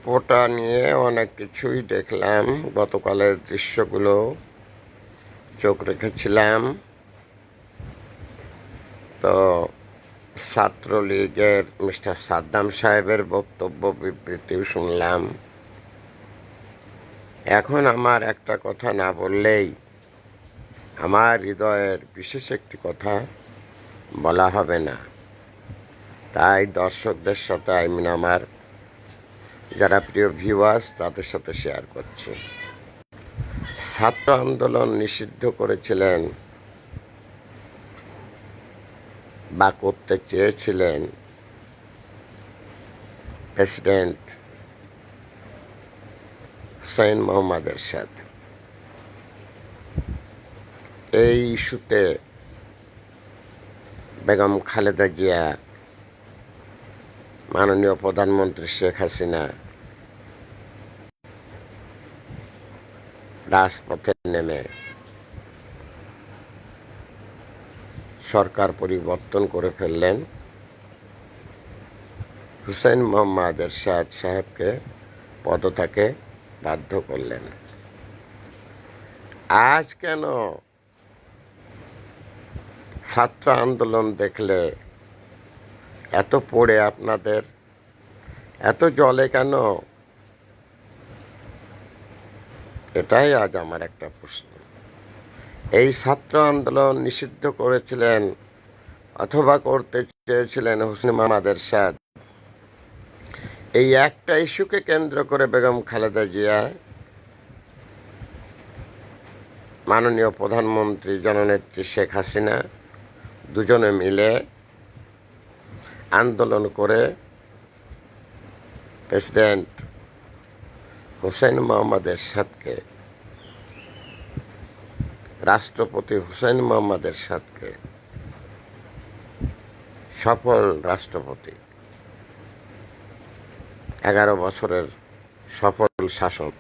কোটা নিয়ে অনেক কিছুই দেখলাম। গতকালের দৃশ্যগুলো চোখ রেখেছিলাম। তো ছাত্রলীগের মিস্টার সাদ্দাম সাহেবের বক্তব্য বিবৃতিও শুনলাম। এখন আমার একটা কথা না বললেই আমার হৃদয়ের বিশেষ একটি কথা বলা হবে না। তাই দর্শকদের সাথে আমার যারা প্রিয় ভিউয়ার্স তাদের সাথে শেয়ার করছি। ছাত্র আন্দোলন নিষিদ্ধ করেছিলেন বা করতে চেয়েছিলেন প্রেসিডেন্ট হুসাইন মোহাম্মদ এরশাদ। এই ইস্যুতে বেগম খালেদা জিয়া, মাননীয় প্রধানমন্ত্রী শেখ হাসিনা রাজপথে নেমে সরকার পরিবর্তন করে ফেললেন। হুসাইন মোহাম্মদ এরশাদ সাহেবকে পদত্যাগে বাধ্য করলেন। আজ কেন ছাত্র আন্দোলন দেখলে এত পড়ে আপনাদের এত জলে কেন? এটাই আজ আমার একটা প্রশ্ন। এই ছাত্র আন্দোলন নিষিদ্ধ করেছিলেন অথবা করতে চেয়েছিলেন হুসেইন মোহাম্মদ এরশাদ। এই একটা ইস্যুকে কেন্দ্র করে বেগম খালেদা জিয়া, মাননীয় প্রধানমন্ত্রী জননেত্রী শেখ হাসিনা দুজনে মিলে আন্দোলন করে প্রেসিডেন্ট হুসেইন মোহাম্মদ এরশাদকে, রাষ্ট্রপতি হুসেইন মোহাম্মদ এরশাদকে সফল রাষ্ট্রপতি, 11 বছরের সফল শাসন,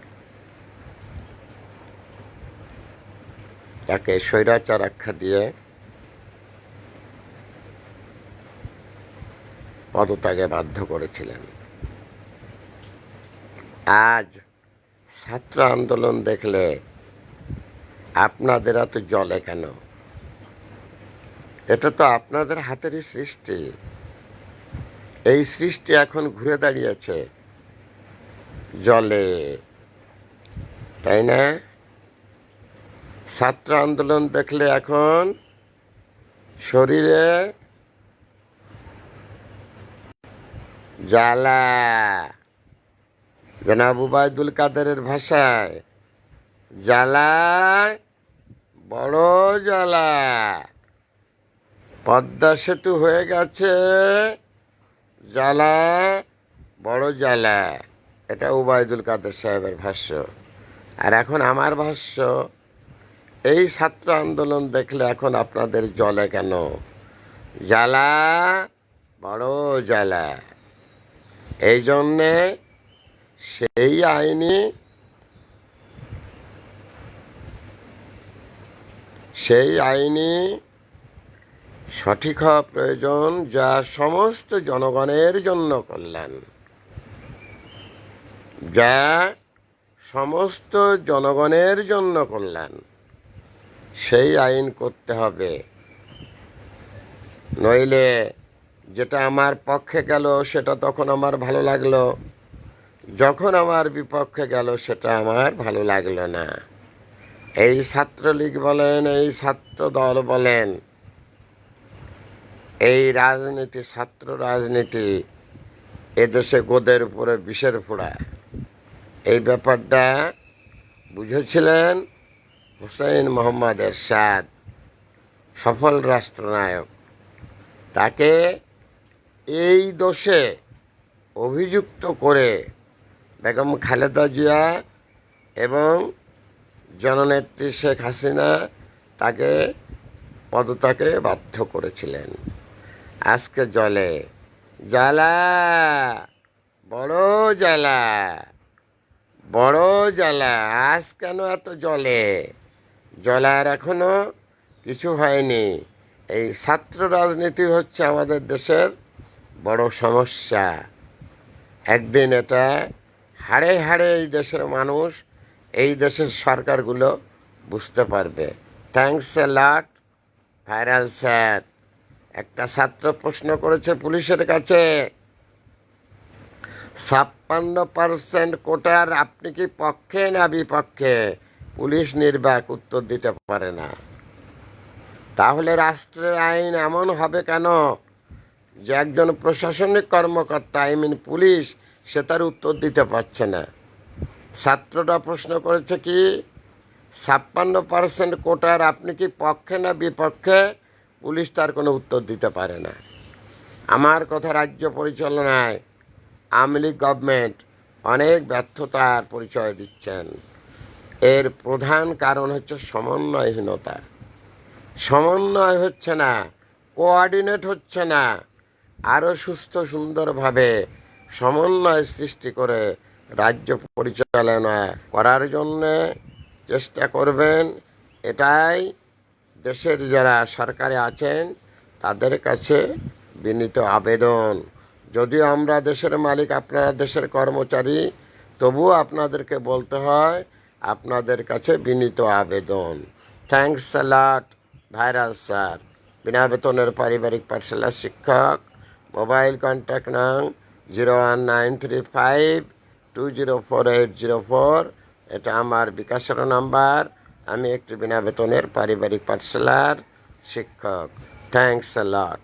তাকে স্বৈরাচার আখ্যা দিয়ে পদত্যাগে বাধ্য করেছিলেন। আজ ছাত্র আন্দোলন দেখলে আপনাদের এত জলে কেন? এটা তো আপনাদের হাতেরই সৃষ্টি। এই সৃষ্টি এখন ঘুরে দাঁড়িয়েছে জলে, তাই না? ছাত্র আন্দোলন দেখলে এখন শরীরে জ্বালা, জনাব উবায়দুল কাদেরের ভাষায় জ্বালায় বড় জ্বালা। পদ্মা সেতু হয়ে গেছে জ্বালা, বড় জ্বালা। এটা উবায়দুল কাদের সাহেবের ভাষ্য। আর এখন আমার ভাষ্য, এই ছাত্র আন্দোলন দেখলে এখন আপনাদের জলে কেন? জ্বালা, বড় জ্বালা। এই জন্যে সেই আইনি সঠিক হওয়া প্রয়োজন, যা সমস্ত জনগণের জন্য কল্যাণ, যা সমস্ত জনগণের জন্য কল্যাণ। সেই আইন করতে হবে। নইলে যেটা আমার পক্ষে গেল সেটা তখন আমার ভালো লাগলো, যখন আমার বিপক্ষে গেল সেটা আমার ভালো লাগলো না। এই ছাত্রলীগ বলেন, এই ছাত্র দল বলেন, এই রাজনীতি, ছাত্র রাজনীতি এদেশে গোদের উপরে বিষের ফোড়া। এই ব্যাপারটা বুঝেছিলেন হুসাইন মোহাম্মদ এরশাদ, সফল রাষ্ট্রনায়ক। তাকে এই দোষে অভিযুক্ত করে বেগম খালেদা জিয়া এবং জননেত্রী শেখ হাসিনা তাকে পদত্যাগে বাধ্য করেছিলেন। আজকে জলে জ্বালা, বড় জ্বালা, বড় জ্বালা। আজ কেন এত জলে? জলার এখনো কিছু হয়নি। এই ছাত্র রাজনীতি হচ্ছে আমাদের দেশের বড় সমস্যা। একদিন এটা হাড়ে হাড়ে এই দেশের মানুষ, এই দেশের সরকারগুলো বুঝতে পারবে। Thanks a lot viral sir. একটা ছাত্র প্রশ্ন করেছে পুলিশের কাছে, 56% কোটার আপনি কি পক্ষে না বিপক্ষে? পুলিশ নির্বাক উত্তর দিতে পারে না। তাহলে রাষ্ট্রের আইন এমন হবে কেন যে একজন প্রশাসনিক কর্মকর্তা, পুলিশ, সে তার উত্তর দিতে পারছে না? ছাত্রটা প্রশ্ন করেছে কি, 56% কোটার আপনি কি পক্ষে না বিপক্ষে? পুলিশ তার কোনো উত্তর দিতে পারে না। আমার কথা, রাজ্য পরিচালনায় আওয়ামী লীগ গভর্নমেন্ট অনেক ব্যর্থতার পরিচয় দিচ্ছেন। এর প্রধান কারণ হচ্ছে সমন্বয়হীনতা। সমন্বয় হচ্ছে না, কোঅর্ডিনেট হচ্ছে না। আরও সুস্থ সুন্দরভাবে সমন্বয় সৃষ্টি করে রাজ্য পরিচালনা করার জন্যে চেষ্টা করবেন। এটাই দেশের যারা সরকারে আছেন তাদের কাছে বিনীত আবেদন। যদিও আমরা দেশের মালিক, আপনারা দেশের কর্মচারী, তবুও আপনাদেরকে বলতে হয়, আপনাদের কাছে বিনীত আবেদন। Thanks a lot viral sir. বিনা বেতনের পারিবারিক পাঠশালার শিক্ষক। মোবাইল কন্ট্যাক্ট নং 01935204804। এটা আমার বিকাশের নাম্বার। আমি একটি বিনা বেতনের পারিবারিক পাঠশালার শিক্ষক। Thanks a lot.